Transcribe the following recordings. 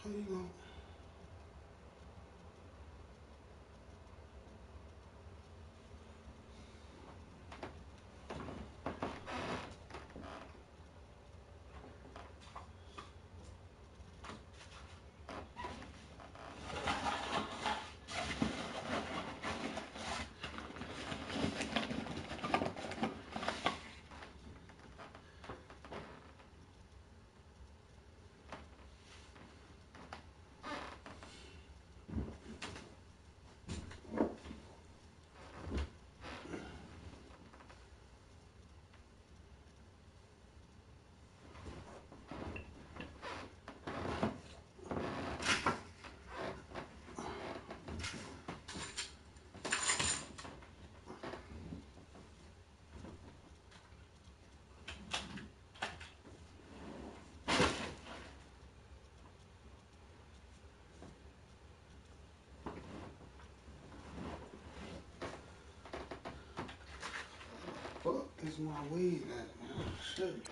How you going? Fuck is my weed at, man? Shit.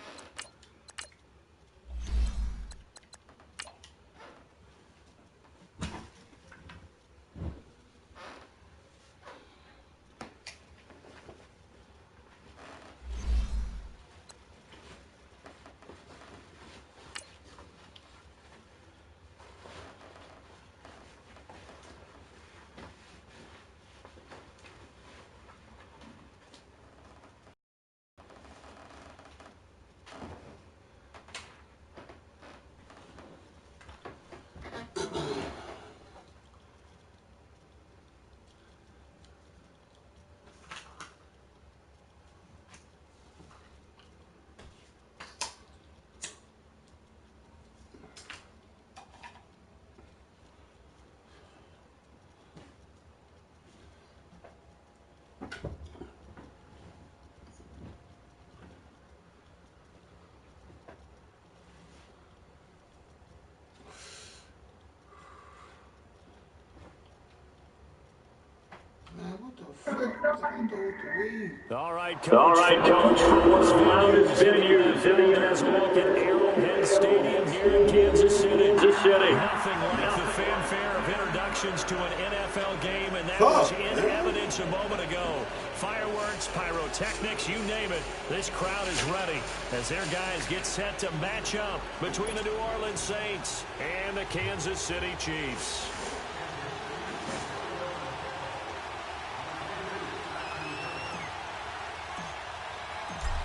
Man, what the fuck? What I do with the weed? All right, Coach. From loudest venue, sitting in as walk at Arrowhead Stadium here in Kansas City. Nothing like the fanfare of introductions to an NFL game, and that was in evidence a moment ago. Fireworks, pyrotechnics, you name it. This crowd is ready as their guys get set to match up between the New Orleans Saints and the Kansas City Chiefs.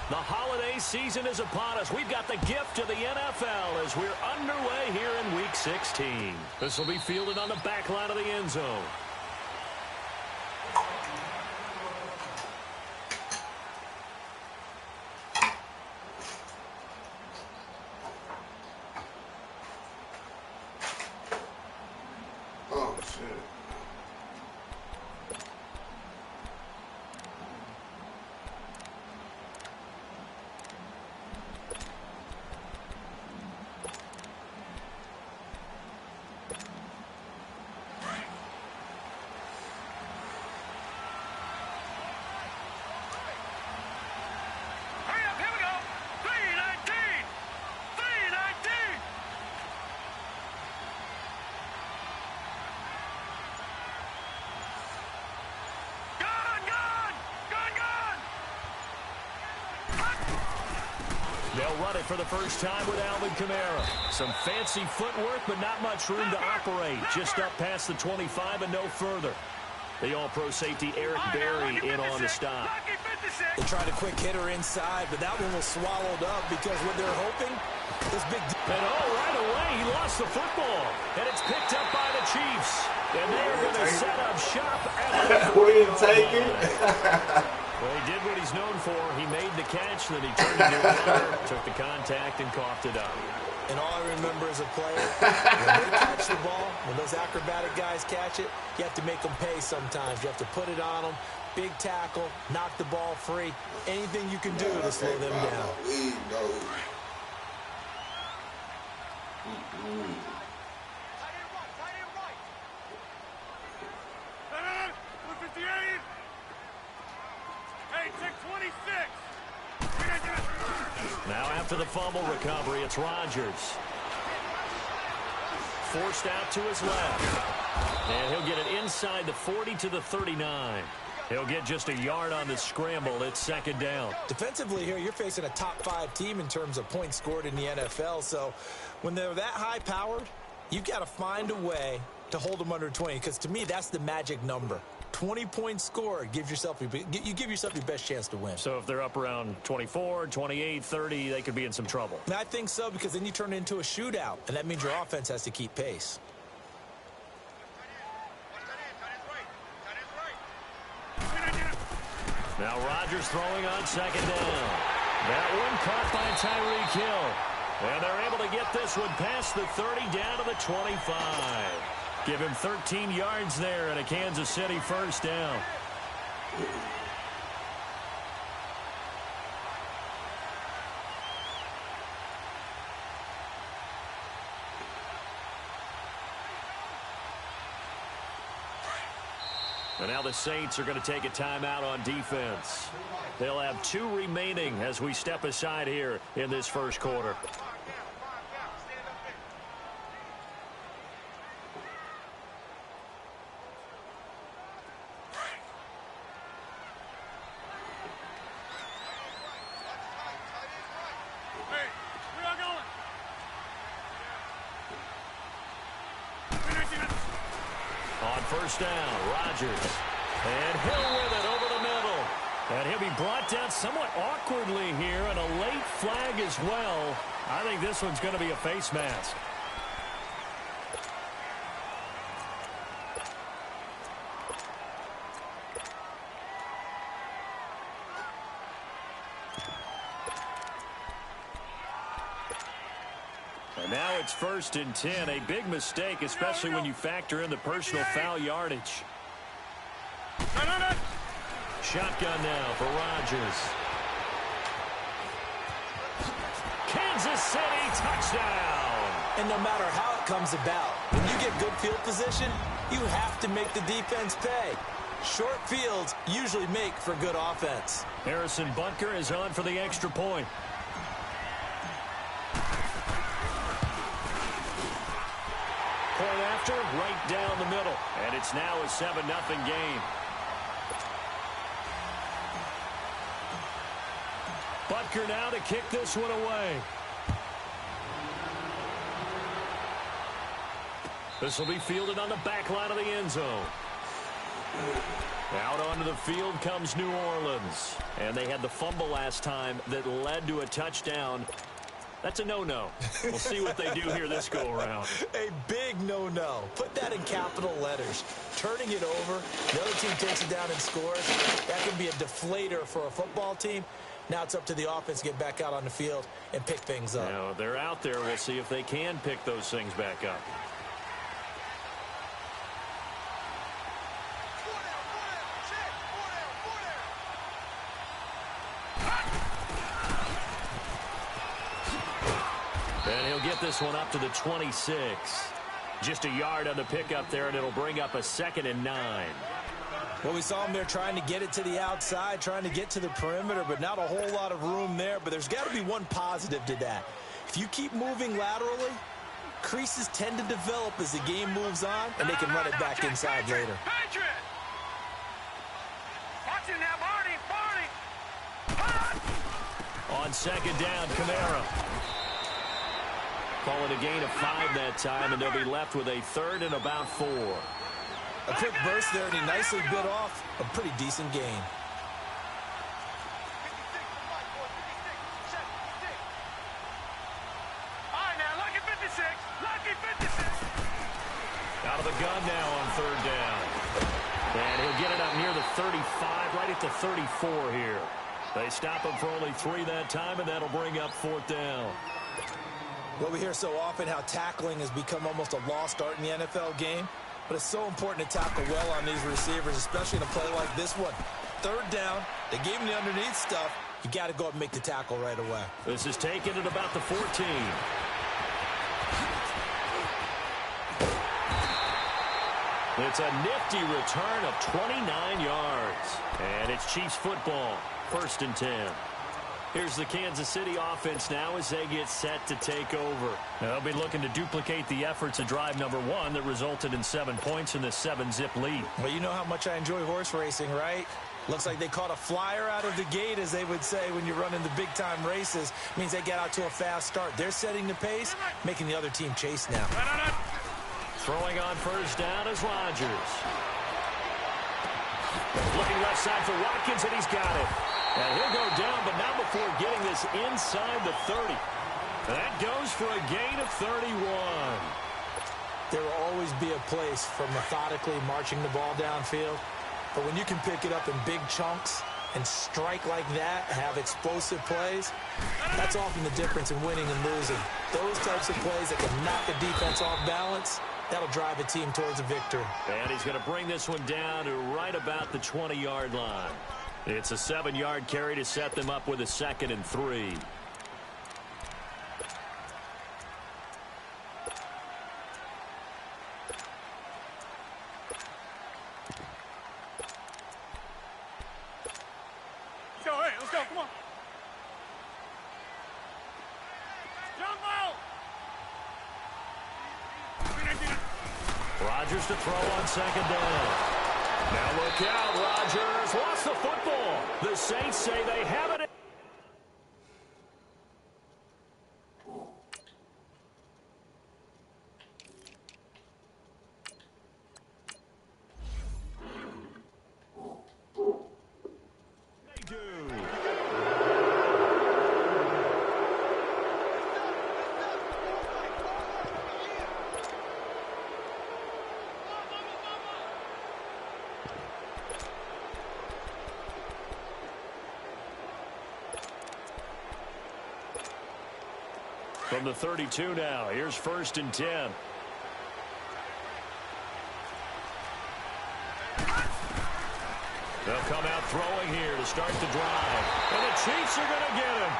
The holiday season is upon us. We've got the gift of the NFL as we're underway here in Week 16. This will be fielded on the back line of the end zone. Oh, shit. They'll run it for the first time with Alvin Kamara. Some fancy footwork, but not much room to operate. Just up past the 25 and no further. The all-pro safety Eric Berry in on the stop. They tried a quick hitter inside, but that one was swallowed up because what they're hoping is big. And right away, he lost the football. And it's picked up by the Chiefs. And they're going to set up shop at the We didn't take it. Well, he did what he's known for. He made the catch, then he turned into a runner, took the contact, and coughed it up. And all I remember as a player, when they catch the ball, when those acrobatic guys catch it, you have to make them pay sometimes. You have to put it on them, big tackle, knock the ball free. Anything you can do to slow them down. Now after the fumble recovery, it's Rodgers. forced out to his left. And he'll get it inside the 40 to the 39. He'll get just a yard on the scramble. It's second down. Defensively here, you're facing a top-5 team in terms of points scored in the NFL. So when they're that high-powered, you've got to find a way to hold them under 20. Because to me, that's the magic number. 20 points scored, you give yourself your best chance to win. So if they're up around 24, 28, 30, they could be in some trouble. And I think so, because then you turn it into a shootout, and that means your offense has to keep pace. Now Rodgers throwing on second down. That one caught by Tyreek Hill. And they're able to get this one past the 30 down to the 25. Give him 13 yards there and a Kansas City first down. And now the Saints are going to take a timeout on defense. They'll have 2 remaining as we step aside here in this first quarter. On first down, Rodgers. And Hill with it over the middle. And he'll be brought down somewhat awkwardly here, and a late flag as well. I think this one's going to be a face mask. And now it's 1st and 10. A big mistake, especially when you factor in the personal foul yardage. Shotgun now for Rodgers. Kansas City touchdown. And no matter how it comes about, when you get good field position, you have to make the defense pay. Short fields usually make for good offense. Harrison Butker is on for the extra point. Point after, right down the middle. And it's now a 7-0 game. Butker now to kick this one away. This will be fielded on the back line of the end zone. Out onto the field comes New Orleans. And they had the fumble last time that led to a touchdown. That's a no-no. We'll see what they do here this go-around. A big no-no. Put that in capital letters. Turning it over, the other team takes it down and scores. That can be a deflator for a football team. Now it's up to the offense to get back out on the field and pick things up. Now, they're out there. We'll see if they can pick those things back up. And he'll get this one up to the 26. Just a yard on the pickup there, and it'll bring up a 2nd and 9. Well, we saw him there trying to get it to the outside, trying to get to the perimeter, but not a whole lot of room there. But there's got to be one positive to that. If you keep moving laterally, creases tend to develop as the game moves on, and they can run it back inside later. On second down, Kamara. Call it a gain of 5 that time, and they'll be left with a 3rd and about 4. A quick burst there, and he nicely bit off a pretty decent gain. Out of the gun now on 3rd down. And he'll get it up near the 35, right at the 34 here. They stop him for only 3 that time, and that'll bring up 4th down. Well, we hear so often how tackling has become almost a lost art in the NFL game. But it's so important to tackle well on these receivers, especially in a play like this one. 3rd down, they gave him the underneath stuff. You got to go up and make the tackle right away. This is taken at about the 14. It's a nifty return of 29 yards. And it's Chiefs football, 1st and 10. Here's the Kansas City offense now as they get set to take over. They'll be looking to duplicate the efforts of drive number 1 that resulted in 7 points in this 7-zip lead. Well, you know how much I enjoy horse racing, right? Looks like they caught a flyer out of the gate, as they would say when you're running the big-time races. Means they get out to a fast start. They're setting the pace, making the other team chase now. Throwing on first down is Rodgers. Looking left side for Watkins, and he's got it. And he'll go down, but not before getting this inside the 30. That goes for a gain of 31. There will always be a place for methodically marching the ball downfield. But when you can pick it up in big chunks and strike like that, have explosive plays, that's often the difference in winning and losing. Those types of plays that can knock the defense off balance, that'll drive a team towards a victory. And he's going to bring this one down to right about the 20-yard line. It's a 7-yard carry to set them up with a 2nd and 3. Let's go, come on. Rodgers to throw on 2nd down. Now look out, Rodgers lost the football. The Saints say they have it. They do. From the 32 now, here's 1st and 10. They'll come out throwing here to start the drive. And the Chiefs are going to get him.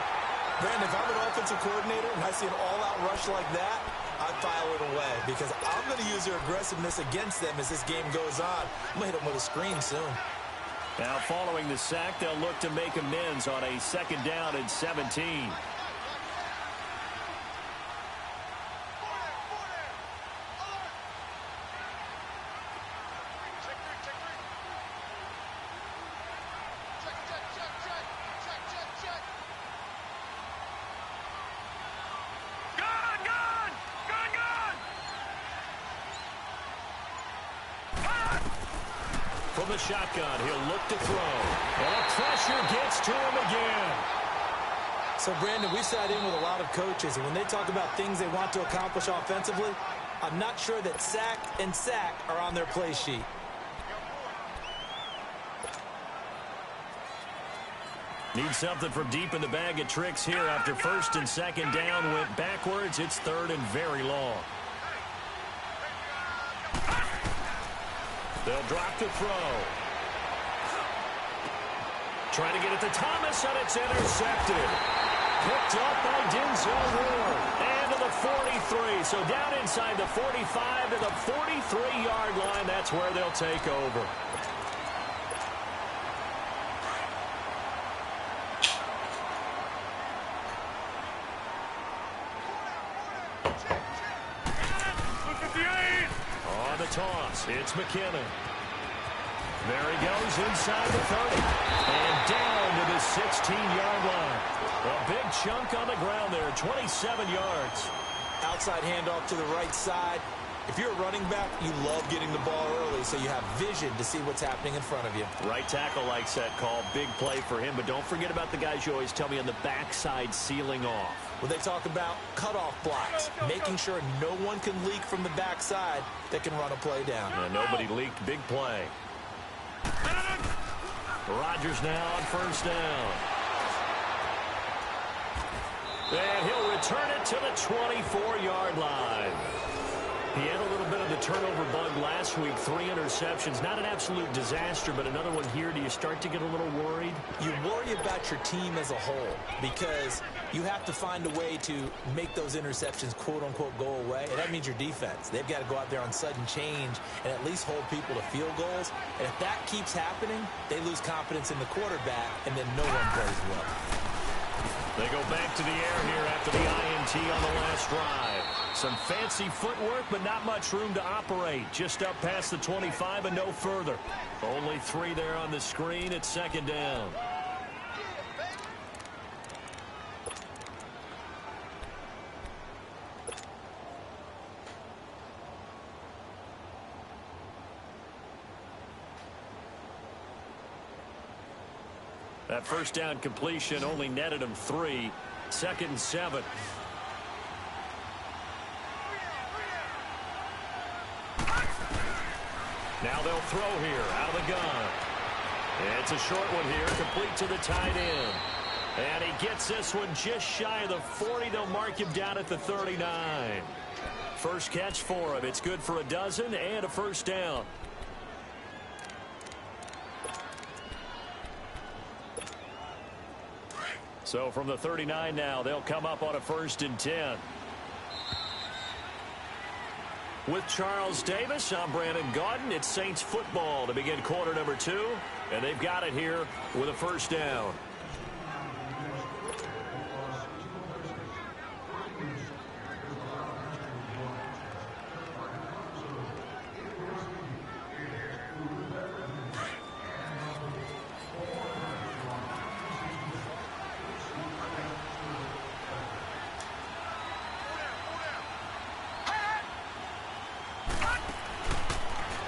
Brandon, if I'm an offensive coordinator and I see an all-out rush like that, I'd file it away because I'm going to use their aggressiveness against them as this game goes on. I'm going to hit them with a screen soon. Now following the sack, they'll look to make amends on a 2nd down and 17. From the shotgun, he'll look to throw. And the pressure gets to him again. So, Brandon, we've sat in with a lot of coaches, and when they talk about things they want to accomplish offensively, I'm not sure that sack and sack are on their play sheet. Need something from deep in the bag of tricks here after 1st and 2nd down went backwards. It's 3rd and very long. They'll drop to throw. Trying to get it to Thomas, and it's intercepted. Picked up by Denzel Ward. And to the 43. So down inside the 45 to the 43-yard line. That's where they'll take over. On the toss, it's McKinnon. There he goes inside the 30. And down to the 16-yard line. A big chunk on the ground there, 27 yards. Outside handoff to the right side. If you're a running back, you love getting the ball early so you have vision to see what's happening in front of you. Right tackle likes that call. Big play for him, but don't forget about the guys you always tell me on the backside sealing off. Well, they talk about cutoff blocks, making sure no one can leak from the backside that can run a play down. And nobody leaked. Big play. Rodgers now on 1st down. And he'll return it to the 24-yard line. He had a little bit of the turnover bug last week. 3 interceptions. Not an absolute disaster, but another one here. Do you start to get a little worried? You worry about your team as a whole because you have to find a way to make those interceptions quote-unquote go away. And that means your defense. They've got to go out there on sudden change and at least hold people to field goals. And if that keeps happening, they lose confidence in the quarterback, and then no one plays well. They go back to the air here after the INT on the last drive. Some fancy footwork, but not much room to operate. Just up past the 25 and no further. Only 3 there on the screen. It's second down. That first down completion only netted him 3. Second and 7. Now they'll throw here out of the gun. It's a short one here, complete to the tight end. And he gets this one just shy of the 40. They'll mark him down at the 39. First catch for him. It's good for a dozen and a first down. So from the 39 now, they'll come up on a 1st and 10. With Charles Davis, I'm Brandon Gaudin. It's Saints football to begin quarter number 2. And they've got it here with a first down.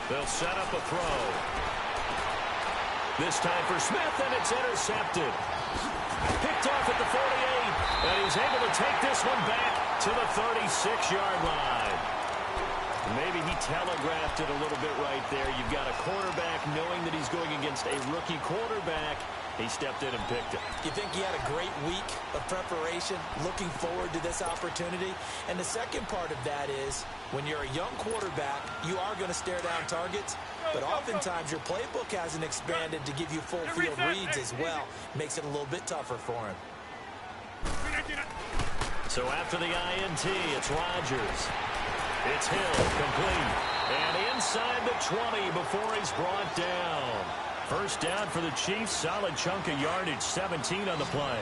They'll set up a throw. This time for Smith, and it's intercepted. Picked off at the 48, and he's able to take this one back to the 36-yard line. Maybe he telegraphed it a little bit right there. You've got a quarterback knowing that he's going against a rookie quarterback. He stepped in and picked it. You think he had a great week of preparation, looking forward to this opportunity? And the second part of that is, when you're a young quarterback, you are going to stare down targets, but oftentimes your playbook hasn't expanded to give you full field reads as well. Makes it a little bit tougher for him. So after the INT, it's Rodgers. It's Hill, complete. And inside the 20 before he's brought down. First down for the Chiefs. Solid chunk of yardage, 17 on the play.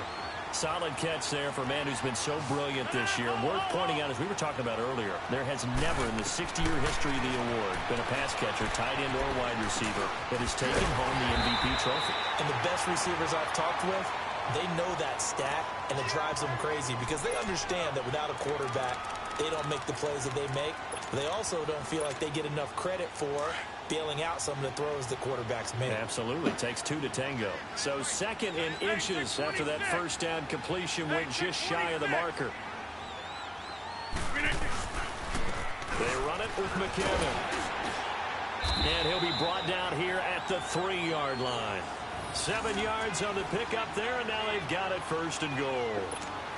Solid catch there for a man who's been so brilliant this year. Worth pointing out, as we were talking about earlier, there has never in the 60-year history of the award been a pass catcher, tight end, or wide receiver that has taken home the MVP trophy. And the best receivers I've talked with, they know that stat, and it drives them crazy because they understand that without a quarterback, they don't make the plays that they make. They also don't feel like they get enough credit for bailing out some of the throws that quarterbacks make. Absolutely. Takes 2 to tango. So second in inches after that first down completion went just shy of the marker. They run it with McKinnon. And he'll be brought down here at the 3-yard line. 7 yards on the pickup there, and now they've got it 1st and goal.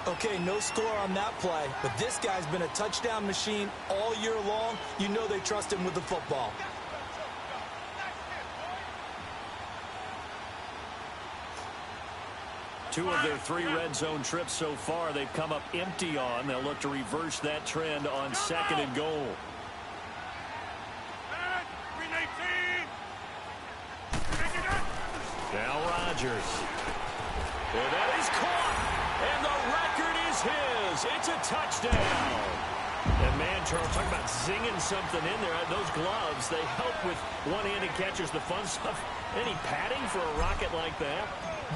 Okay, no score on that play, but this guy's been a touchdown machine all year long. You know they trust him with the football. Two of their 3 red zone trips so far, they've come up empty on. They'll look to reverse that trend on 2nd and goal. Now Rodgers. And that is caught. And the record is his. It's a touchdown. And man, Charles, talk about zinging something in there. Those gloves, they help with one-handed catches, the fun stuff. Any padding for a rocket like that?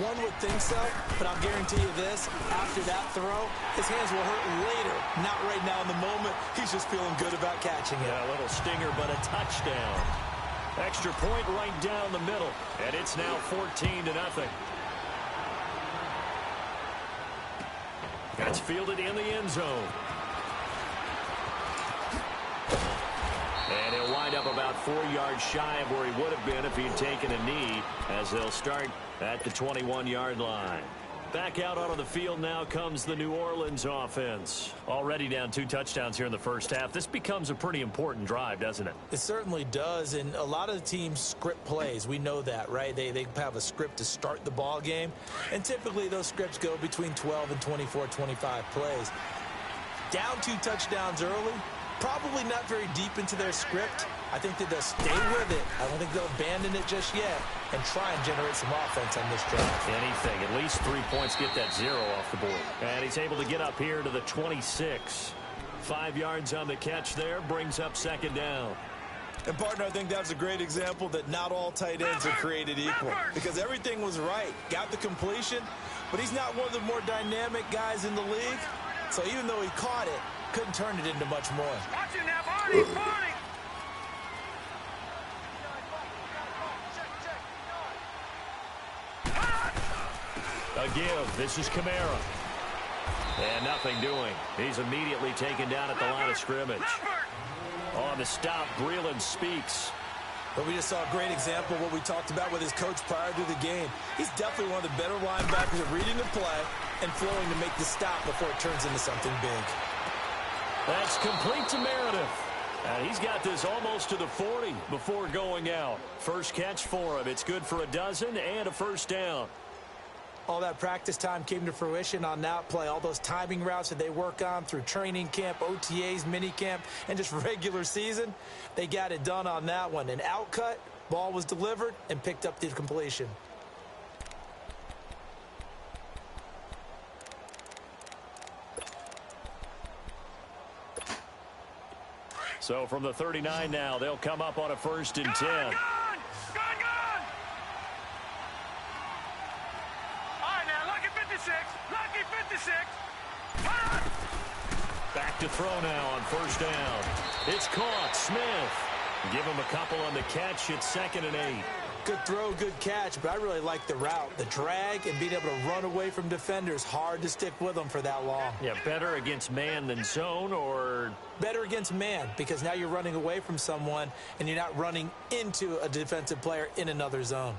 One would think so, but I'll guarantee you this. After that throw, his hands will hurt later. Not right now in the moment. He's just feeling good about catching it. Yeah, a little stinger, but a touchdown. Extra point right down the middle. And it's now 14-0. That's fielded in the end zone. And he'll wind up about 4 yards shy of where he would have been if he'd taken a knee, as they'll start at the 21-yard line. Back out onto the field now comes the New Orleans offense. Already down 2 touchdowns here in the first half. This becomes a pretty important drive, doesn't it? It certainly does, and a lot of the teams script plays. We know that, right? They have a script to start the ball game, and typically those scripts go between 12 and 24, 25 plays. Down 2 touchdowns early, Probably not very deep into their script. I think that they'll stay with it. I don't think they'll abandon it just yet and try and generate some offense on this drive. Anything. At least 3 points, get that 0 off the board. And he's able to get up here to the 26. 5 yards on the catch there. Brings up second down. And, partner, I think that's a great example that not all tight ends are created equal. Because everything was right. Got the completion, but he's not one of the more dynamic guys in the league. So even though he caught it, couldn't turn it into much more. Watching that party, party. A give. This is Kamara. And nothing doing. He's immediately taken down at the line of scrimmage. On the stop, Breeland speaks. But we just saw a great example of what we talked about with his coach prior to the game. He's definitely one of the better linebackers at reading the play and flowing to make the stop before it turns into something big. That's complete to Meredith. And he's got this almost to the 40 before going out. First catch for him. It's good for a dozen and a first down. All that practice time came to fruition on that play. All those timing routes that they work on through training camp, OTAs, minicamp, and just regular season, they got it done on that one. An outcut, ball was delivered, and picked up the completion. So from the 39 now, they'll come up on a 1st and 10. Gone! All right, now, lucky 56. Lucky 56. Back to throw now on 1st down. It's caught. Smith. Give him a couple on the catch. It's 2nd and 8. Good throw, good catch, but I really like the route. The drag and being able to run away from defenders. Hard to stick with them for that long. Yeah, better against man than zone, or? Better against man, because now you're running away from someone and you're not running into a defensive player in another zone.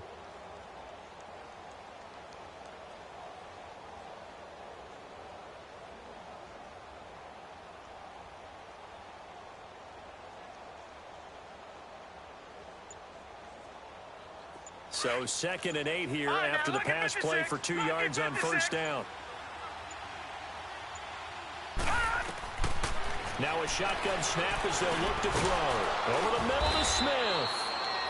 So 2nd and 8 here after the pass play for 2 yards on 1st down. Now a shotgun snap as they'll look to throw. Over the middle to Smith.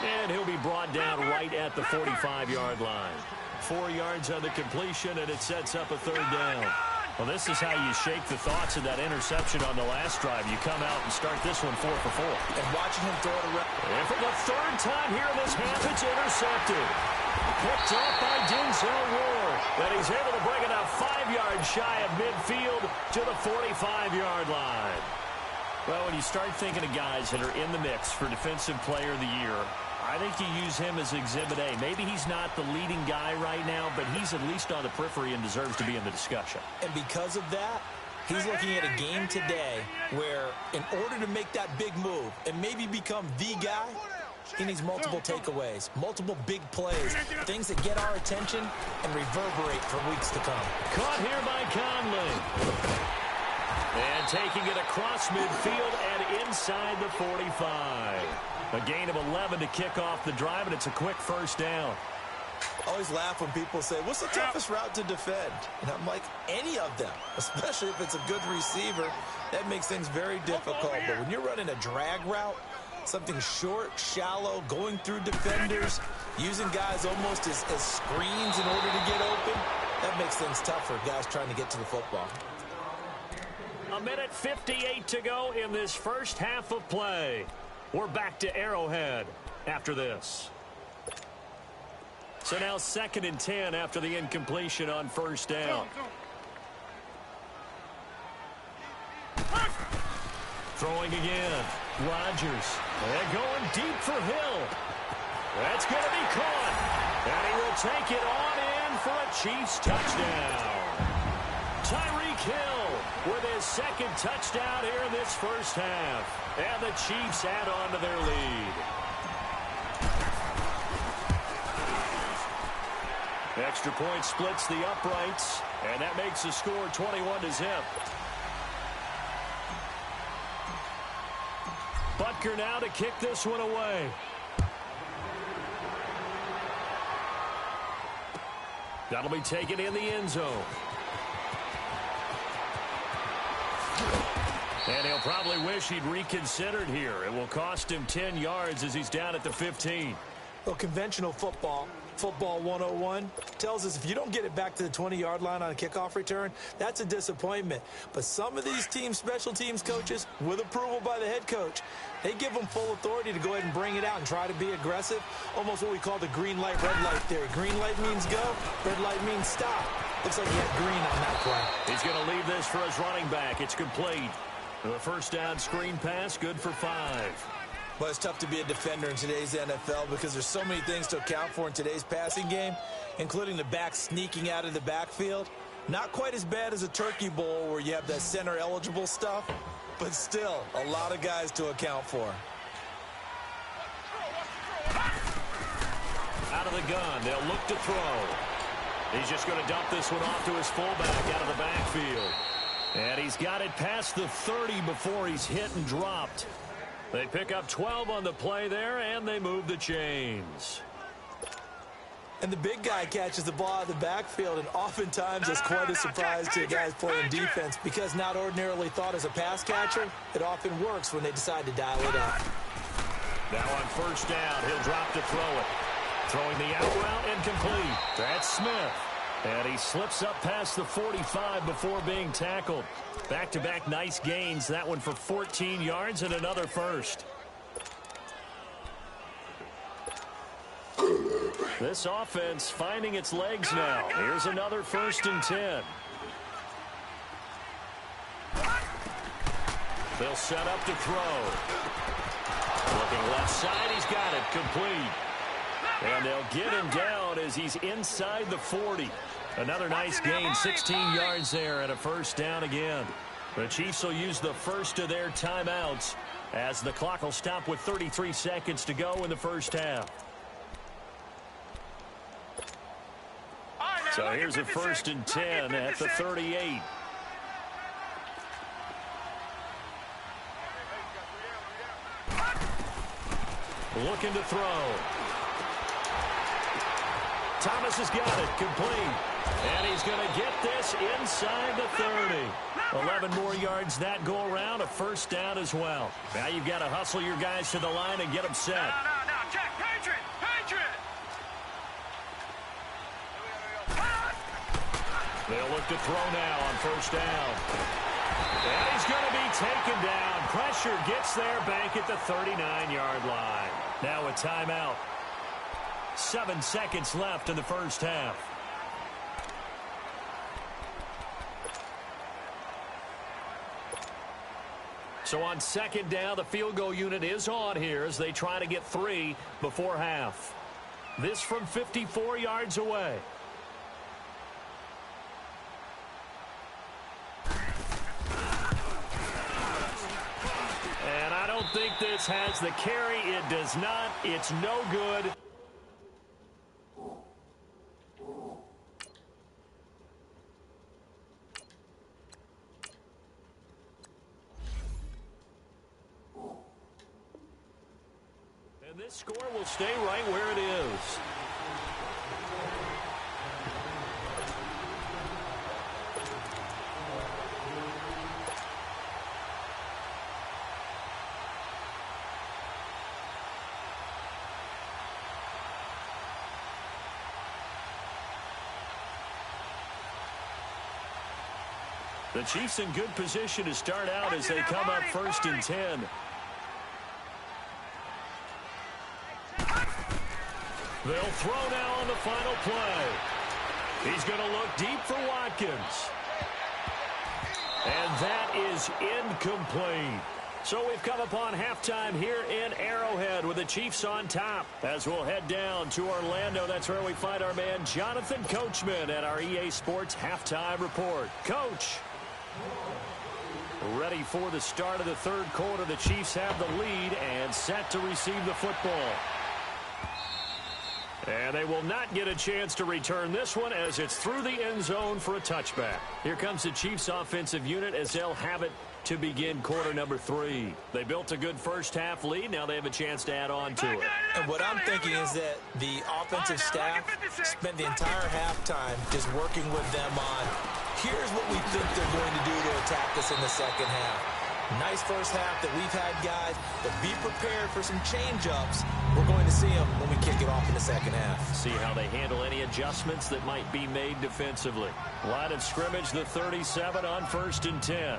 And he'll be brought down right at the 45-yard line. 4 yards on the completion, and it sets up a 3rd down. Well, this is how you shake the thoughts of that interception on the last drive. You come out and start this one 4 for 4. And watching him throw it around. And for the 3rd time here in this half, it's intercepted. Picked off by Denzel Ward. And he's able to bring it up 5 yards shy of midfield to the 45-yard line. Well, when you start thinking of guys that are in the mix for Defensive Player of the Year, I think you use him as Exhibit A. Maybe he's not the leading guy right now, but he's at least on the periphery and deserves to be in the discussion. And because of that, he's looking at a game today where in order to make that big move and maybe become the guy, he needs multiple takeaways, multiple big plays, things that get our attention and reverberate for weeks to come. Caught here by Conley. And taking it across midfield and inside the 45. A gain of 11 to kick off the drive, and it's a quick 1st down. I always laugh when people say, what's the toughest route to defend? And I'm like, any of them, especially if it's a good receiver. That makes things very difficult. But when you're running a drag route, something short, shallow, going through defenders, using guys almost as screens in order to get open, that makes things tough for guys trying to get to the football. 1:58 to go in this first half of play. We're back to Arrowhead after this. So now 2nd and 10 after the incompletion on 1st down. Throwing again. Rodgers. And going deep for Hill. That's going to be caught. And he will take it on in for a Chiefs touchdown. Tyreek Hill with his 2nd touchdown here in this first half. And the Chiefs add on to their lead. Extra point splits the uprights, and that makes the score 21-0. Butker now to kick this one away. That'll be taken in the end zone. And he'll probably wish he'd reconsidered here. It will cost him 10 yards as he's down at the 15. Well, conventional football 101, tells us if you don't get it back to the 20-yard line on a kickoff return, that's a disappointment. But some of these special teams coaches, with approval by the head coach, they give them full authority to go ahead and bring it out and try to be aggressive, almost what we call the green light, red light theory. Green light means go, red light means stop. Looks like he had green on that play. He's going to leave this for his running back. It's complete. The first down screen pass, good for 5. Well, it's tough to be a defender in today's NFL because there's so many things to account for in today's passing game, including the back sneaking out of the backfield. Not quite as bad as a turkey bowl where you have that center-eligible stuff, but still a lot of guys to account for. Out of the gun, they'll look to throw. He's just going to dump this one off to his fullback out of the backfield. And he's got it past the 30 before he's hit and dropped. They pick up 12 on the play there, and they move the chains. And the big guy catches the ball out of the backfield, and oftentimes it's quite a surprise to the guys playing defense because not ordinarily thought as a pass catcher, it often works when they decide to dial it up. Now on first down, he'll drop to throw it. Throwing the out route and complete. That's Smith. And he slips up past the 45 before being tackled. Back-to-back nice gains. That one for 14 yards and another first. This offense finding its legs now. Here's another 1st and 10. They'll set up to throw. Looking left side, he's got it. Complete. And they'll get him down as he's inside the 40. Another nice gain, 16 yards there and a first down again. The Chiefs will use the first of their timeouts as the clock will stop with 33 seconds to go in the first half. So here's a 1st and 10 at the 38. Looking to throw. Thomas has got it, complete. And he's going to get this inside the 30. 11 more yards that go around, a first down as well. Now you've got to hustle your guys to the line and get them set. No, check, Patriot. They'll look to throw now on first down. And he's going to be taken down. Pressure gets there, back at the 39-yard line. Now a timeout. 7 seconds left in the first half. So on second down, the field goal unit is on here as they try to get 3 before half. This from 54 yards away. And I don't think this has the carry. It does not. It's no good. And this score will stay right where it is. The Chiefs in good position to start out as they come up 1st and 10. They'll throw now on the final play. He's going to look deep for Watkins. And that is incomplete. So we've come upon halftime here in Arrowhead with the Chiefs on top. As we'll head down to Orlando, that's where we find our man Jonathan Coachman at our EA Sports Halftime Report. Coach. Ready for the start of the third quarter. The Chiefs have the lead and set to receive the football. And they will not get a chance to return this one as it's through the end zone for a touchback. Here comes the Chiefs offensive unit as they'll have it to begin quarter number 3. They built a good first half lead. Now they have a chance to add on to it. And what I'm thinking is that the offensive staff spent the entire halftime just working with them on, here's what we think they're going to do to attack us in the second half. Nice first half that we've had, guys, but be prepared for some change-ups. We're going to see them when we kick it off in the second half. See how they handle any adjustments that might be made defensively. Line of scrimmage, the 37 on 1st and 10.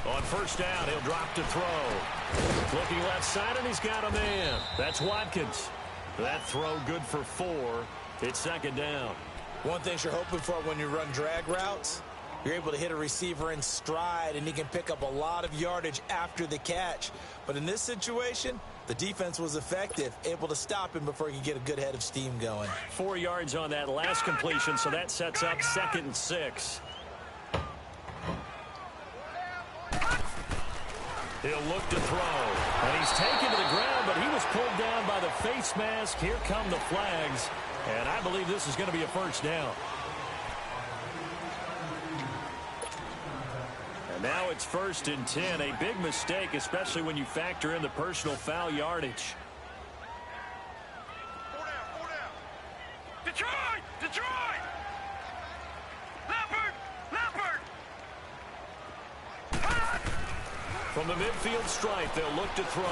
On 1st down, he'll drop to throw. Looking left side, and he's got a man. That's Watkins. That throw good for 4. It's 2nd down. One thing you're hoping for when you run drag routes, you're able to hit a receiver in stride, and he can pick up a lot of yardage after the catch. But in this situation, the defense was effective, able to stop him before he could get a good head of steam going. 4 yards on that last completion, so that sets up 2nd and 6. He'll look to throw, and he's taken to the ground, but he was pulled down by the face mask. Here come the flags, and I believe this is going to be a 1st down. And now it's 1st and 10, a big mistake, especially when you factor in the personal foul yardage. Detroit! Detroit! Leopard! Leopard! From the midfield stripe, they'll look to throw.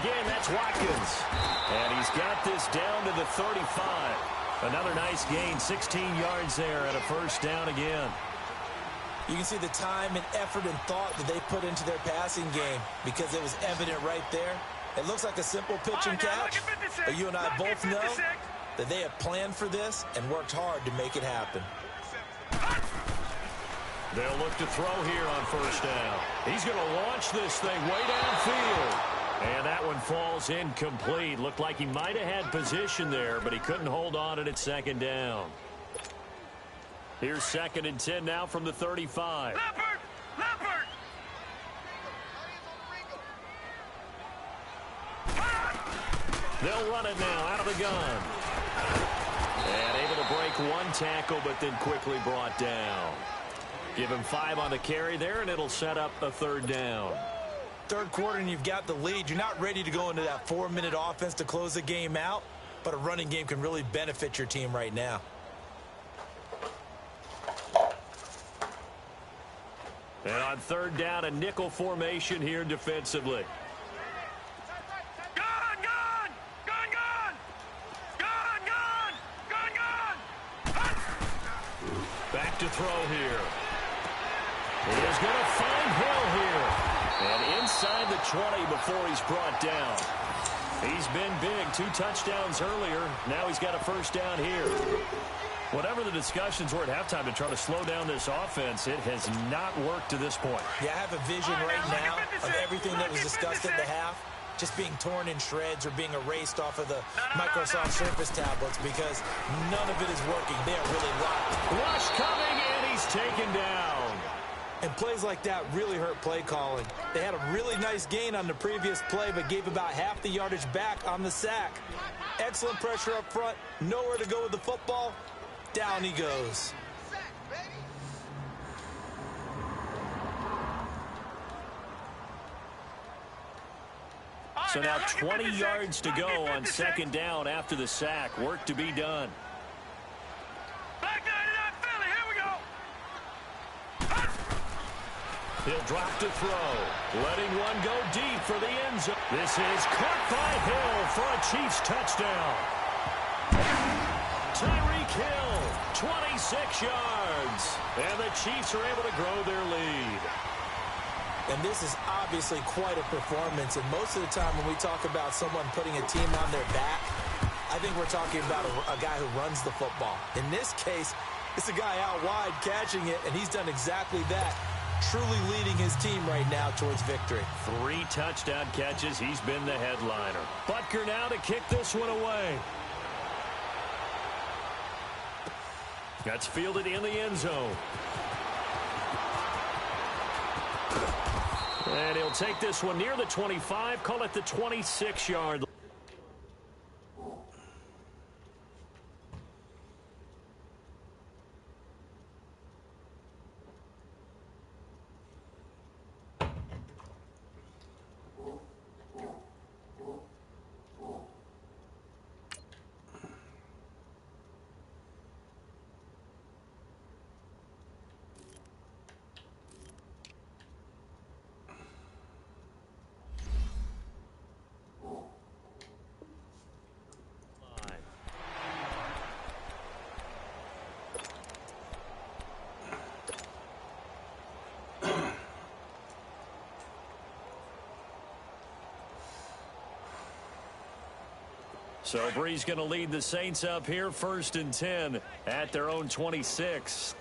Again, that's Watkins. And he's got this down to the 35. Another nice gain, 16 yards there, and a 1st down again. You can see the time and effort and thought that they put into their passing game because it was evident right there. It looks like a simple pitch and catch, but you and I both know that they have planned for this and worked hard to make it happen. They'll look to throw here on 1st down. He's going to launch this thing way downfield. And that one falls incomplete. Looked like he might have had position there, but he couldn't hold on it at 2nd down. Here's 2nd and 10 now from the 35. Leopard! Leopard! They'll run it now out of the gun. And able to break one tackle, but then quickly brought down. Give him 5 on the carry there, and it'll set up a 3rd down. Third quarter, and you've got the lead. You're not ready to go into that 4-minute offense to close the game out, but a running game can really benefit your team right now. And on 3rd down, a nickel formation here defensively. Gun! Gun! Gun! Gun! Gun! Gun! Gun! Gun! Back to throw here. He is going to find Hill here. And inside the 20 before he's brought down. He's been big. 2 touchdowns earlier. Now he's got a 1st down here. Whatever the discussions were at halftime to try to slow down this offense, it has not worked to this point. Yeah, I have a vision right now of everything that was discussed at the half just being torn in shreds or being erased off of the Microsoft Surface tablets because none of it is working. They are really locked. Rush coming, and he's taken down. And plays like that really hurt play calling. They had a really nice gain on the previous play, but gave about half the yardage back on the sack. Excellent pressure up front. Nowhere to go with the football. Down he goes. So now 20 yards to go on 2nd down after the sack. Work to be done. Back 99 Philly, here we go! He'll drop to throw. Letting one go deep for the end zone. This is caught by Hill for a Chiefs touchdown. Tyreek Hill, 26 yards. And the Chiefs are able to grow their lead. And this is obviously quite a performance. And most of the time when we talk about someone putting a team on their back, I think we're talking about a guy who runs the football. In this case, it's a guy out wide catching it, and he's done exactly that. Truly leading his team right now towards victory. 3 touchdown catches. He's been the headliner. Butker now to kick this one away. That's fielded in the end zone. And he'll take this one near the 25, call it the 26-yard line. So Bree's going to lead the Saints up here 1st and 10 at their own 26.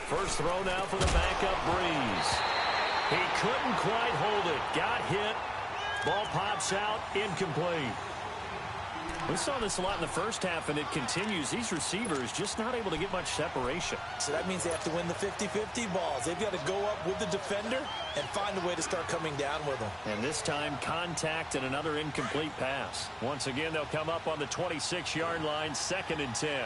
First throw now for the backup Breeze. He couldn't quite hold it. Got hit. Ball pops out. Incomplete. We saw this a lot in the first half, and it continues. These receivers just not able to get much separation. So that means they have to win the 50-50 balls. They've got to go up with the defender and find a way to start coming down with them. And this time, contact and another incomplete pass. Once again, they'll come up on the 26-yard line, 2nd and 10.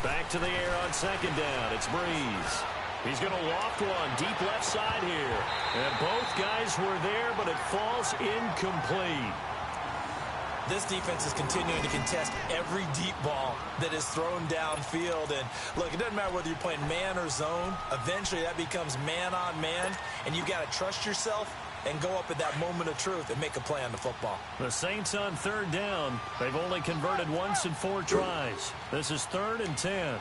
Back to the air on 2nd down. It's Breeze. He's going to loft one deep left side here. And both guys were there, but it falls incomplete. This defense is continuing to contest every deep ball that is thrown downfield. And look, it doesn't matter whether you're playing man or zone. Eventually that becomes man on man. And you've got to trust yourself and go up at that moment of truth and make a play on the football. The Saints on 3rd down. They've only converted once in 4 tries. This is 3rd and 10.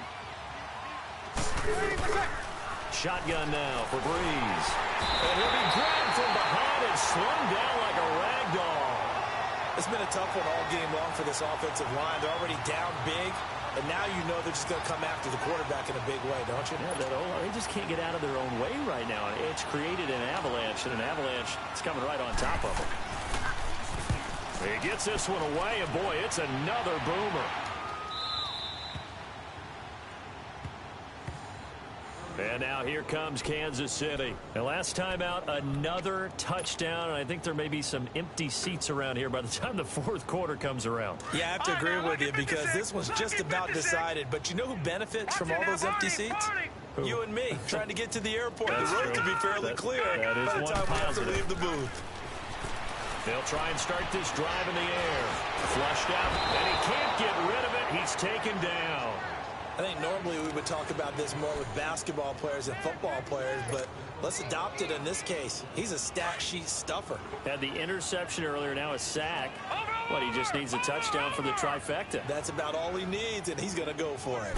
Shotgun now for Breeze. And he'll be grabbed from behind and slung down like a rag doll. It's been a tough one all game long for this offensive line. They're already down big, and now you know they're just going to come after the quarterback in a big way, don't you? Yeah, they just can't get out of their own way right now. It's created an avalanche, and an avalanche is coming right on top of them. He gets this one away, and boy, it's another boomer. And now here comes Kansas City. And last time out, another touchdown. And I think there may be some empty seats around here by the time the 4th quarter comes around. Yeah, I have to agree with you because this one's just about decided. But you know who benefits from all those empty seats? Who? You and me, trying to get to the airport. That's the road true. could be fairly clear that is by the one time we have to positive. leave the booth. They'll try and start this drive in the air. Flushed out, and he can't get rid of it. He's taken down. I think normally we would talk about this more with basketball players and football players, but let's adopt it in this case. He's a stat sheet stuffer. Had the interception earlier, now a sack. What, he just needs a touchdown for the trifecta. That's about all he needs, and he's going to go for it.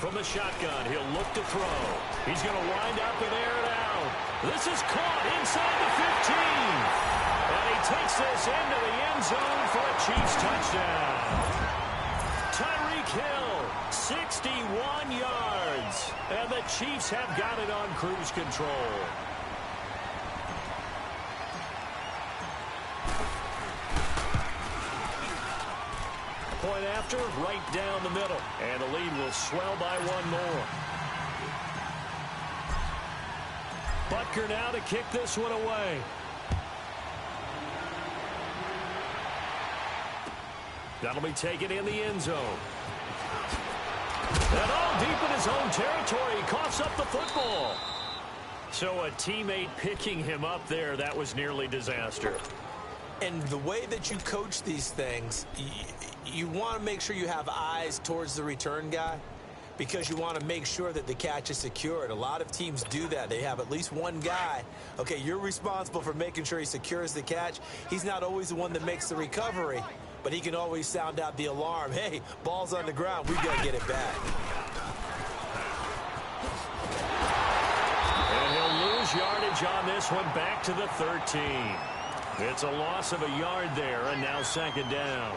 From the shotgun, he'll look to throw. He's going to wind up and air it out. This is caught inside the 15. And he takes this into the end zone for a Chiefs touchdown. Tyreek Hill, 61 yards. And the Chiefs have got it on cruise control. Point after, right down the middle. And the lead will swell by one more. Butker now to kick this one away. That'll be taken in the end zone. And all deep in his own territory, he coughs up the football. So a teammate picking him up there, that was nearly disaster. And the way that you coach these things, you want to make sure you have eyes towards the return guy because you want to make sure that the catch is secured. A lot of teams do that. They have at least one guy. Okay, you're responsible for making sure he secures the catch. He's not always the one that makes the recovery, but he can always sound out the alarm. Hey, ball's on the ground. We've got to get it back. And he'll lose yardage on this one back to the 13. It's a loss of a yard there, and now 2nd down.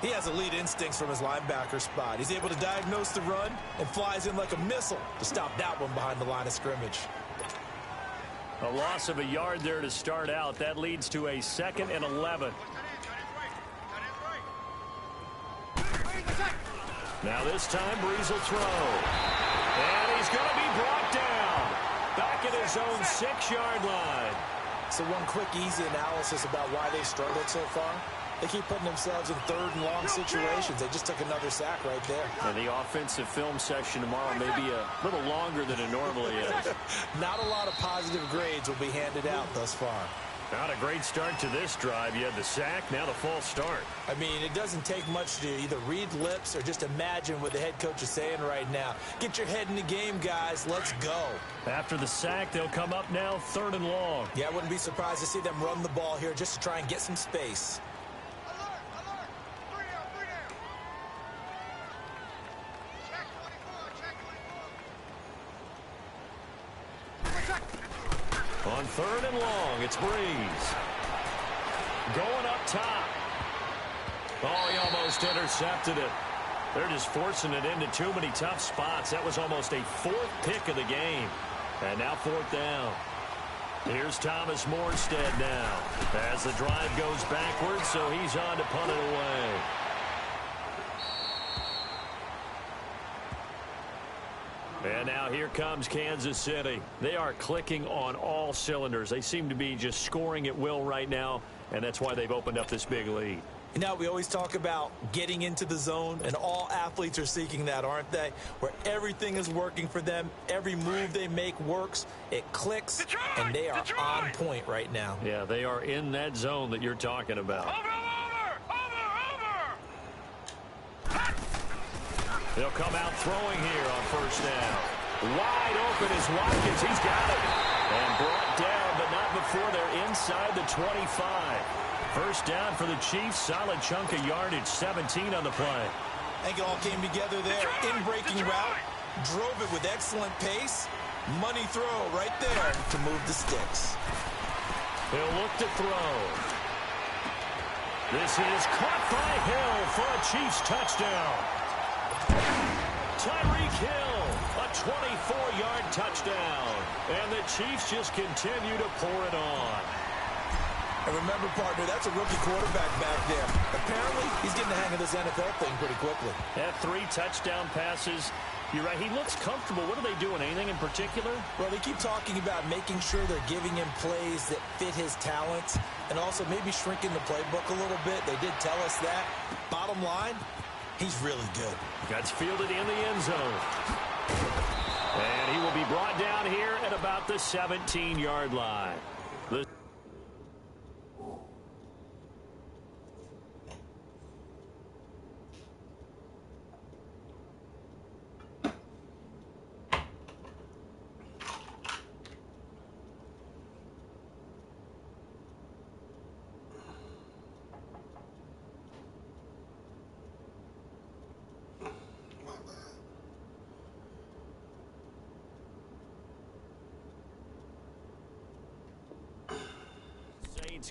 He has elite instincts from his linebacker spot. He's able to diagnose the run and flies in like a missile to stop that one behind the line of scrimmage. A loss of a yard there to start out. That leads to a 2nd and 11. Now this time, Breeze will throw. And he's going to be brought down. Back at his own 6-yard line. So one quick, easy analysis about why they struggled so far. They keep putting themselves in 3rd and long situations. They just took another sack right there. And the offensive film session tomorrow may be a little longer than it normally is. Not a lot of positive grades will be handed out thus far. Not a great start to this drive. You had the sack, now the false start. I mean, it doesn't take much to either read lips or just imagine what the head coach is saying right now. Get your head in the game, guys. Let's go. After the sack, they'll come up now 3rd and long. Yeah, I wouldn't be surprised to see them run the ball here just to try and get some space. On 3rd and long, it's Breeze. Going up top. Oh, he almost intercepted it. They're just forcing it into too many tough spots. That was almost a 4th pick of the game. And now 4th down. Here's Thomas Morstead now as the drive goes backwards, so he's on to punt it away. And now here comes Kansas City. They are clicking on all cylinders. They seem to be just scoring at will right now, and that's why they've opened up this big lead. You know, we always talk about getting into the zone, and all athletes are seeking that, aren't they? Where everything is working for them, every move they make works, it clicks, and they are on point right now. Yeah, they are in that zone that you're talking about. Over. They'll come out throwing here on 1st down. Wide open is Watkins. He's got it. And brought down, but not before they're inside the 25. 1st down for the Chiefs. Solid chunk of yardage. 17 on the play. I think it all came together there. In-breaking route. Drove it with excellent pace. Money throw right there to move the sticks. He'll look to throw. This is caught by Hill for a Chiefs touchdown. Tyreek Hill, a 24-yard touchdown. And the Chiefs just continue to pour it on. And remember, partner, that's a rookie quarterback back there. Apparently, he's getting the hang of this NFL thing pretty quickly. Had 3 touchdown passes. You're right, he looks comfortable. What are they doing? Anything in particular? Well, they keep talking about making sure they're giving him plays that fit his talents and also maybe shrinking the playbook a little bit. They did tell us that. Bottom line, he's really good. Gets fielded in the end zone. And he will be brought down here at about the 17-yard line.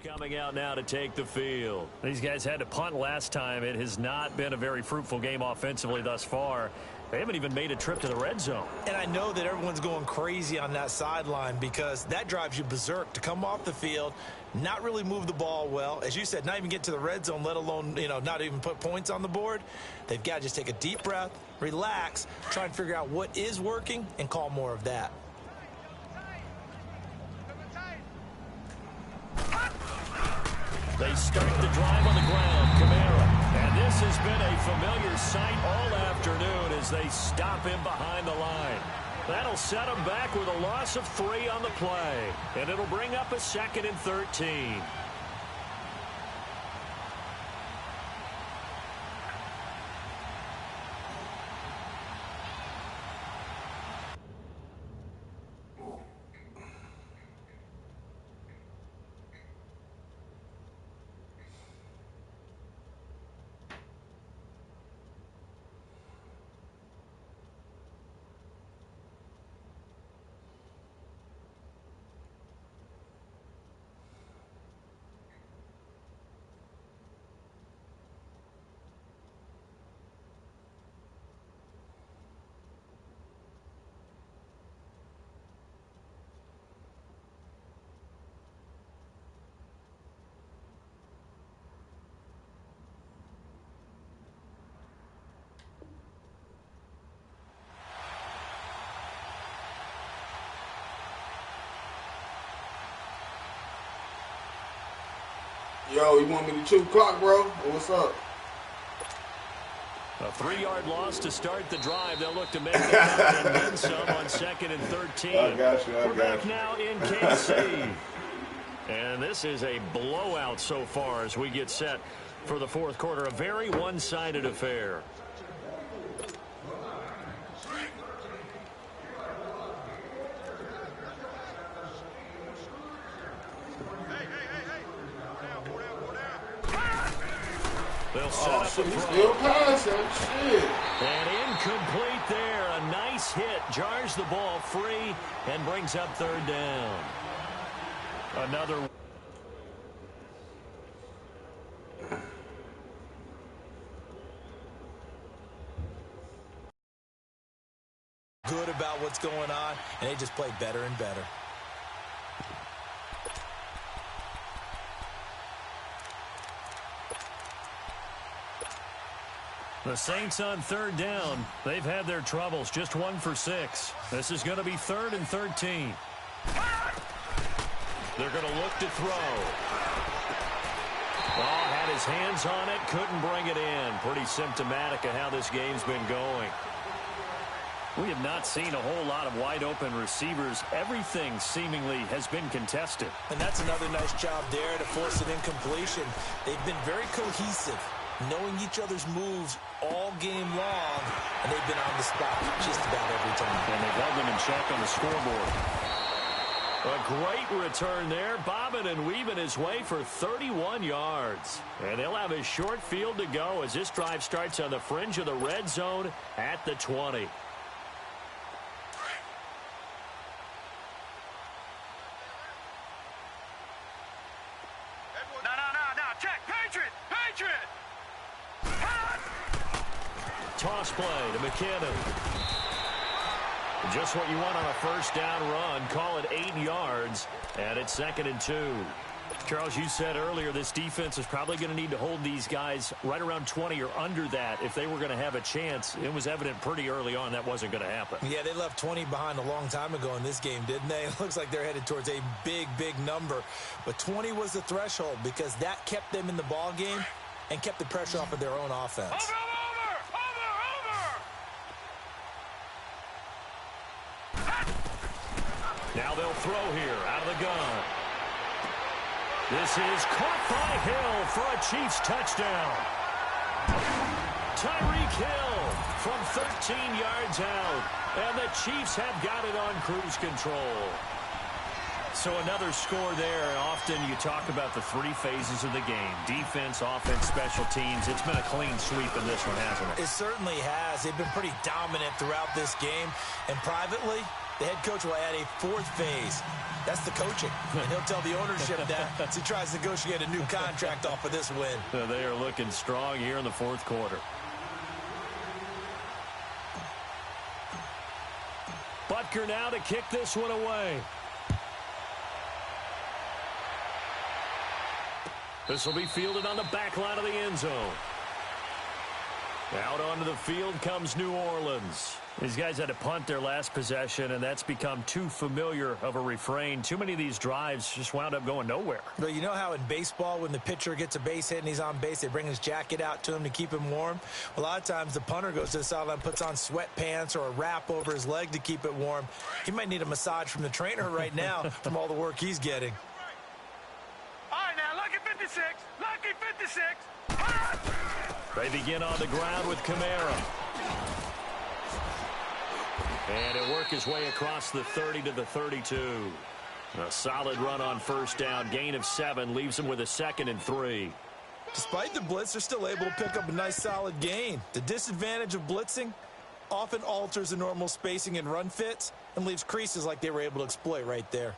Coming out now to take the field. These guys had to punt last time. It has not been a very fruitful game offensively thus far. They haven't even made a trip to the red zone. And I know that everyone's going crazy on that sideline because that drives you berserk to come off the field, not really move the ball well. As you said, not even get to the red zone, let alone, not even put points on the board. They've got to just take a deep breath, relax, try and figure out what is working and call more of that. They start the drive on the ground, Kamara. And this has been a familiar sight all afternoon as they stop him behind the line. That'll set him back with a loss of 3 on the play. And it'll bring up a 2nd and 13. Yo, you want me to chew clock, bro? What's up? A 3-yard loss to start the drive. They'll look to make it and then some on 2nd and 13. I got you. We're back now in KC. And this is a blowout so far as we get set for the 4th quarter. A very one-sided affair. They'll set up the throw. Still passing. Shit. And incomplete there. A nice hit. Jars the ball free and brings up 3rd down. Another. Good about what's going on, and they just play better and better. The Saints on third down. They've had their troubles, just 1 for 6. This is going to be 3rd and 13. They're going to look to throw. Ball had his hands on it, couldn't bring it in. Pretty symptomatic of how this game's been going. We have not seen a whole lot of wide-open receivers. Everything seemingly has been contested. And that's another nice job there to force an incompletion. They've been very cohesive, knowing each other's moves all game long, and they've been on the spot just about every time. And they've held them in check on the scoreboard. A great return there, bobbing and weaving his way for 31 yards. And they'll have a short field to go as this drive starts on the fringe of the red zone at the 20. Check. Patriot. Toss play to McKinnon. Just what you want on a first down run. Call it 8 yards, and it's 2nd and 2. Charles, you said earlier this defense is probably going to need to hold these guys right around 20 or under that if they were going to have a chance. It was evident pretty early on that wasn't going to happen. Yeah, they left 20 behind a long time ago in this game, didn't they? It looks like they're headed towards a big, big number. But 20 was the threshold because that kept them in the ball game and kept the pressure off of their own offense. Over. Now they'll throw here out of the gun. This is caught by Hill for a Chiefs touchdown. Tyreek Hill from 13 yards out. And the Chiefs have got it on cruise control. So another score there. Often you talk about the 3 phases of the game. Defense, offense, special teams. It's been a clean sweep in this one, hasn't it? It certainly has. They've been pretty dominant throughout this game. And privately, the head coach will add a 4th phase. That's the coaching. And he'll tell the ownership that as he tries to negotiate a new contract off of this win. They are looking strong here in the 4th quarter. Butker now to kick this one away. This will be fielded on the back line of the end zone. Out onto the field comes New Orleans. These guys had to punt their last possession, and that's become too familiar of a refrain. Too many of these drives just wound up going nowhere. Well, you know how in baseball, when the pitcher gets a base hit and he's on base, they bring his jacket out to him to keep him warm? A lot of times the punter goes to the sideline, puts on sweatpants or a wrap over his leg to keep it warm. He might need a massage from the trainer right now from all the work he's getting. All right, now, lucky 56. Lucky 56. They begin on the ground with Kamara. And he'll work his way across the 30 to the 32. A solid run on first down. Gain of 7 leaves him with a 2nd and 3. Despite the blitz, they're still able to pick up a nice solid gain. The disadvantage of blitzing often alters the normal spacing and run fits and leaves creases like they were able to exploit right there.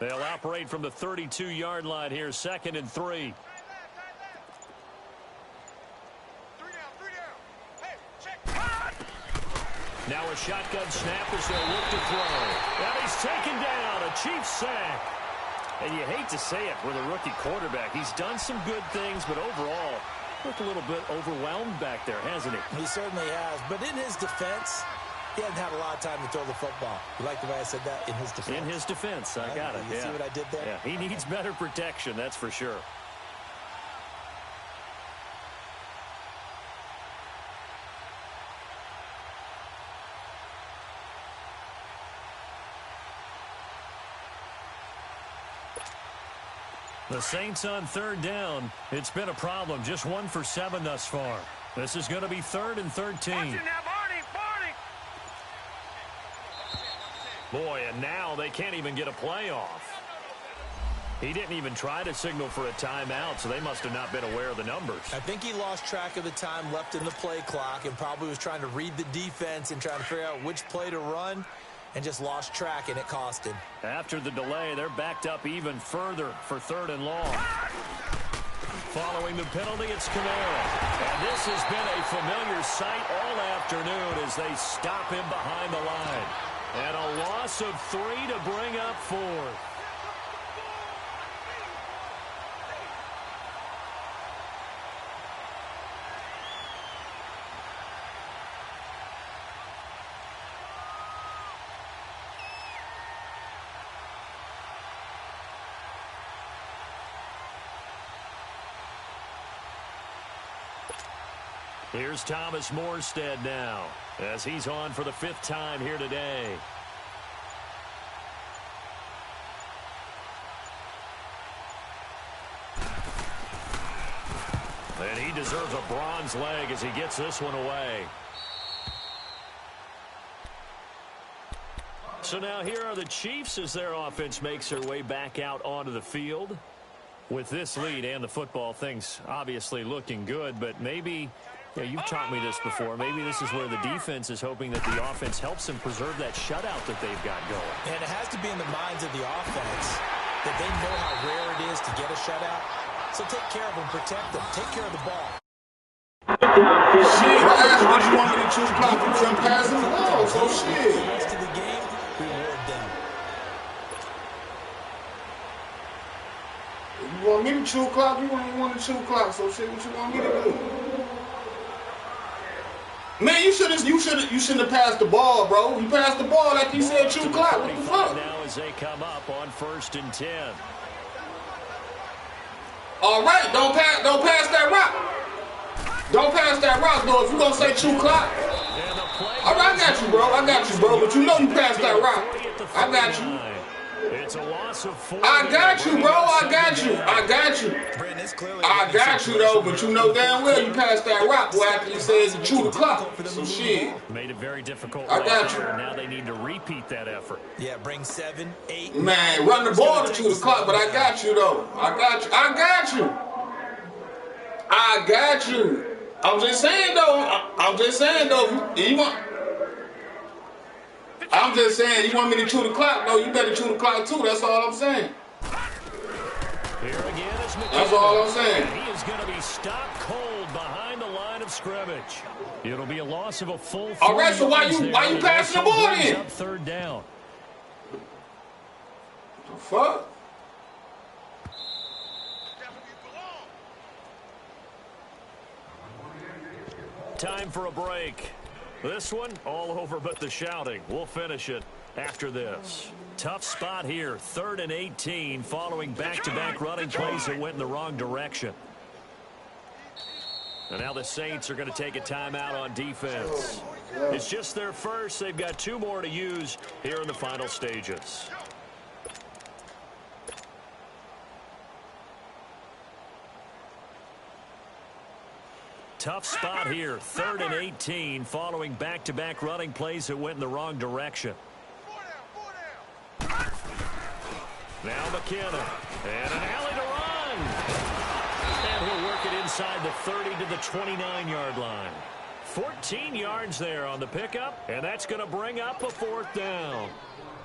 They'll operate from the 32-yard line here, 2nd and 3. Now a shotgun snap as they'll look to throw. And he's taken down, a Chiefs sack. And you hate to say it with a rookie quarterback. He's done some good things, but overall, looked a little bit overwhelmed back there, hasn't he? He certainly has. But in his defense, he hasn't had a lot of time to throw the football. You like the way I said that? In his defense. In his defense. I got it. You see what I did there? Yeah, he needs better protection, that's for sure. The Saints on third down. It's been a problem. Just 1 for 7 thus far. This is going to be 3rd and 13. Boy, and now they can't even get a play off. He didn't even try to signal for a timeout, so they must have not been aware of the numbers. I think he lost track of the time left in the play clock and probably was trying to read the defense and trying to figure out which play to run and just lost track, and it cost him. After the delay, they're backed up even further for 3rd and long. Following the penalty, it's Kamara. And this has been a familiar sight all afternoon as they stop him behind the line. And a loss of 3 to bring up 4th. Here's Thomas Morstead now, as he's on for the 5th time here today. And he deserves a bronze leg as he gets this one away. So now here are the Chiefs as their offense makes their way back out onto the field. With this lead and the football, things obviously looking good, but maybe... Yeah, you've taught me this before. Maybe this is where the defense is hoping that the offense helps them preserve that shutout that they've got going. And it has to be in the minds of the offense that they know how rare it is to get a shutout. So take care of them, protect them, take care of the ball. Shit, I asked what you want me to choose clock from some passing. Oh, so shit. The rest of the game, reward them. You want me to chew clock? You want to chew clock? So shit, what you want me to do? Man, you shouldn't have passed the ball, bro. You passed the ball like you said chew clock. What the fuck? Now as they come up on 1st and 10. All right, don't pass that rock. Don't pass that rock, though. If you gonna say chew clock. All right, I got you, bro. But you know you passed that rock. I got you. It's a loss of 4. I got you, bro. I got you, though. But you know damn well you passed that rock, boy, after you said you chew the clock. So shit. Made it very difficult. I got you. Now they need to repeat that effort. Yeah, bring 7, 8. Man, run the ball to chew the clock, but I got you, though. I got you. I'm just saying, though. I'm just saying, you want me to chew the clock? No, you better chew the clock too. That's all I'm saying. Here again is McKinnon. That's all I'm saying. He is going to be stopped cold behind the line of scrimmage. It'll be a loss of a full 4 All right, so why you passing the ball then? Up 3rd down. The fuck? Time for a break. This one, all over but the shouting. We'll finish it after this. Tough spot here, 3rd and 18, following back-to-back running plays that went in the wrong direction. And now the Saints are going to take a timeout on defense. It's just their first. They've got 2 more to use here in the final stages. Tough spot here, 3rd and 18, following back-to-back running plays that went in the wrong direction. Now McKinnon, and an alley to run. And he'll work it inside the 30 to the 29-yard line. 14 yards there on the pickup, and that's going to bring up a 4th down.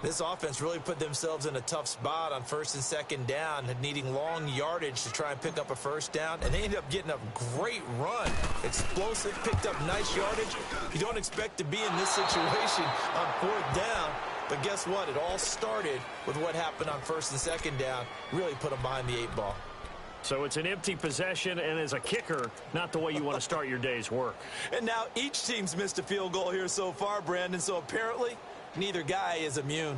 This offense really put themselves in a tough spot on 1st and 2nd down, needing long yardage to try and pick up a 1st down, and they ended up getting a great run. Explosive, picked up nice yardage. You don't expect to be in this situation on 4th down, but guess what? It all started with what happened on 1st and 2nd down. Really put them behind the 8 ball. So it's an empty possession, and as a kicker, not the way you want to start your day's work. And now each team's missed a field goal here so far, Brandon, so apparently neither guy is immune.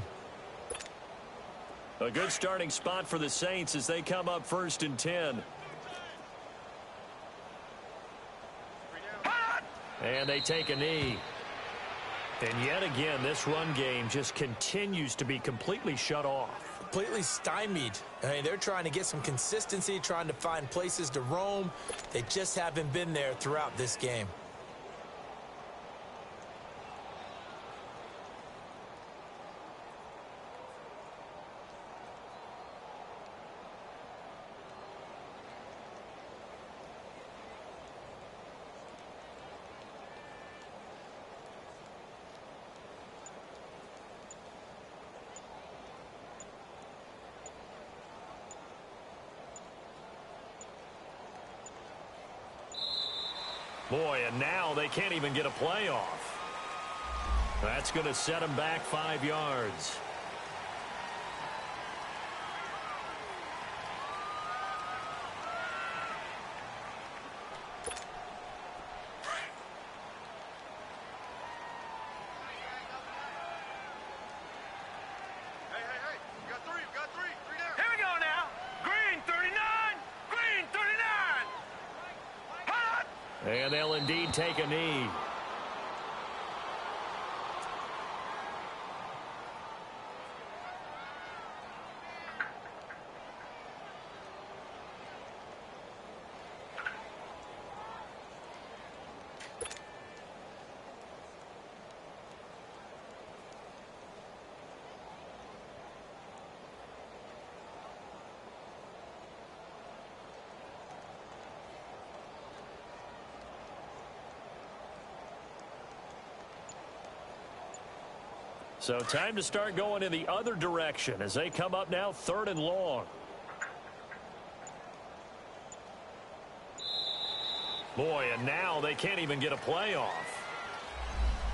A good starting spot for the Saints as they come up 1st and 10. And they take a knee. And yet again, this run game just continues to be completely shut off. Completely stymied. I mean, they're trying to get some consistency, trying to find places to roam. They just haven't been there throughout this game. Boy, and now they can't even get a play off. That's going to set them back 5 yards. And they'll indeed take a knee. So time to start going in the other direction as they come up now 3rd and long. Boy, and now they can't even get a play off.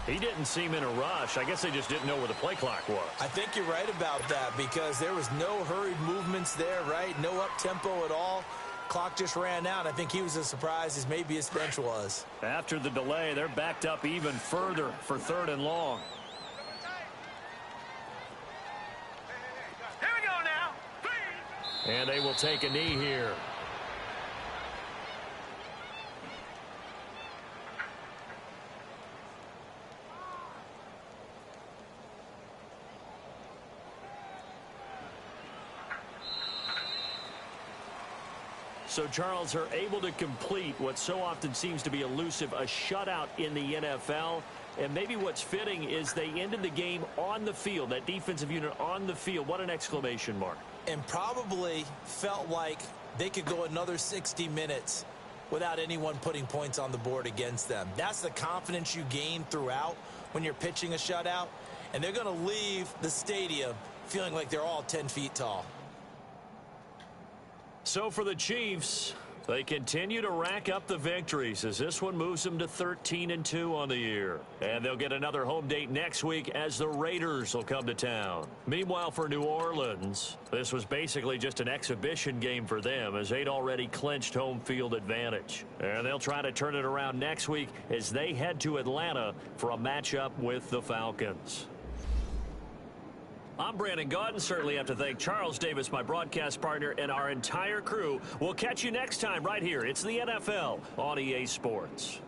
He didn't seem in a rush. I guess they just didn't know where the play clock was. I think you're right about that because there was no hurried movements there, right? No up-tempo at all. Clock just ran out. I think he was as surprised as maybe his bench was. After the delay, they're backed up even further for 3rd and long. And they will take a knee here. So, Charles, are able to complete what so often seems to be elusive, a shutout in the NFL. And maybe what's fitting is they ended the game on the field, that defensive unit on the field. What an exclamation mark. And probably felt like they could go another 60 minutes without anyone putting points on the board against them. That's the confidence you gain throughout when you're pitching a shutout. And they're going to leave the stadium feeling like they're all 10 feet tall. So for the Chiefs, they continue to rack up the victories as this one moves them to 13-2 on the year. And they'll get another home date next week as the Raiders will come to town. Meanwhile, for New Orleans, this was basically just an exhibition game for them as they'd already clinched home field advantage. And they'll try to turn it around next week as they head to Atlanta for a matchup with the Falcons. I'm Brandon Gaudin. Certainly have to thank Charles Davis, my broadcast partner, and our entire crew. We'll catch you next time right here. It's the NFL on EA Sports.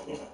Amen.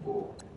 4.